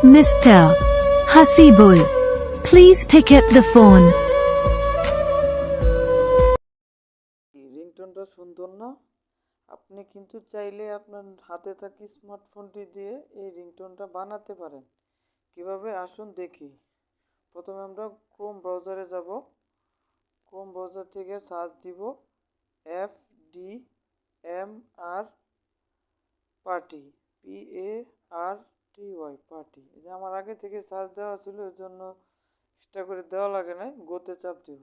Mr. Hasibul, please pick up the phone. রিংটোনটা সুন্দর না? আপনি কিন্তু চাইলে আপনার হাতে থাকা স্মার্টফোনটি দিয়ে এই রিংটোনটা বানাতে পারেন। কিভাবে আসুন দেখি। প্রথমে আমরা ক্রোম ব্রাউজারে যাব। ক্রোম ব্রাউজার থেকে সার্চ দিব FDMR পার্টি, PARTY পার্টি। এই যে আমার আগে থেকে সার্চ দেওয়া ছিল, এর জন্য এক্সট্রা করে দেওয়া লাগে না, গোতে চাপ দিব।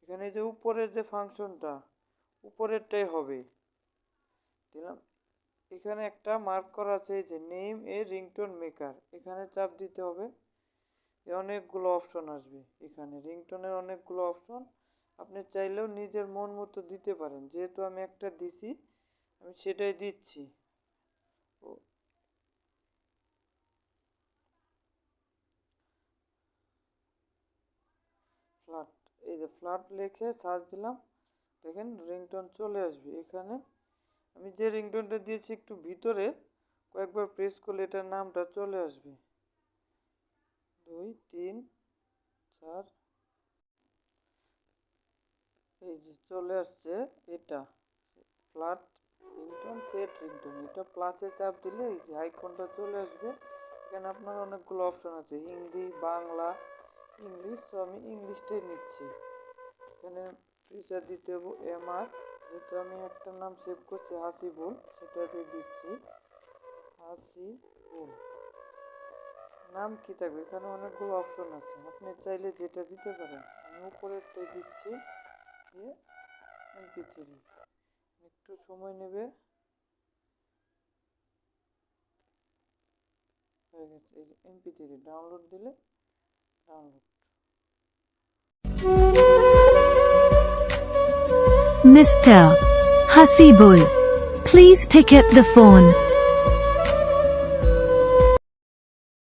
এখানে যে উপরের যে ফাংশনটা, উপরেরটাই হবে দিলাম। এখানে একটা মার্ক করা আছে, এই যে নেম এ রিংটোন মেকার, এখানে চাপ দিতে হবে। অনেকগুলো অপশন আসবে, এখানে রিংটোনের অনেকগুলো অপশন। আপনি চাইলেও নিজের মন মতো দিতে পারেন, যেহেতু আমি একটা দিছি আমি সেটাই দিচ্ছি। ফ্ল্যাট, এই যে ফ্ল্যাট লিখে সার্চ দিলাম, দেখেন রিংটোন চলে আসবে। এখানে আমি যে রিংটোনটা দিয়েছি একটু ভিতরে, কয়েকবার প্রেস করলে এটার নামটা চলে আসবে। 2 3 4, এই যে চলে আসছে এটা, ফ্ল্যাট রিংটোন, সেট রিংটোন। এটা প্লাসে চাপ দিলে এই যে আইকনটা চলে আসবে। এখানে আপনার অনেকগুলো অপশন আছে, হিন্দি, বাংলা, ইংলিশ। তো আমি ইংলিশটাই নিচ্ছি। এখানে ফিচার দিতে হবে MR, যেহেতু আমি একটা নাম সেভ করছি হাসিবুল, সেটা দিয়ে দিচ্ছি হাসিবুল। নাম কি থাকবে, এখানে অনেকগুলো অপশন আছে, আপনি চাইলে যেটা দিতে পারেন। আমি উপরেরটাই দিচ্ছি, দিয়ে MP3। একটু সময় নেবে, হয়ে গেছে। এই যে MP3 ডাউনলোড দিলে download. Mr. Hasibul, please pick up the phone.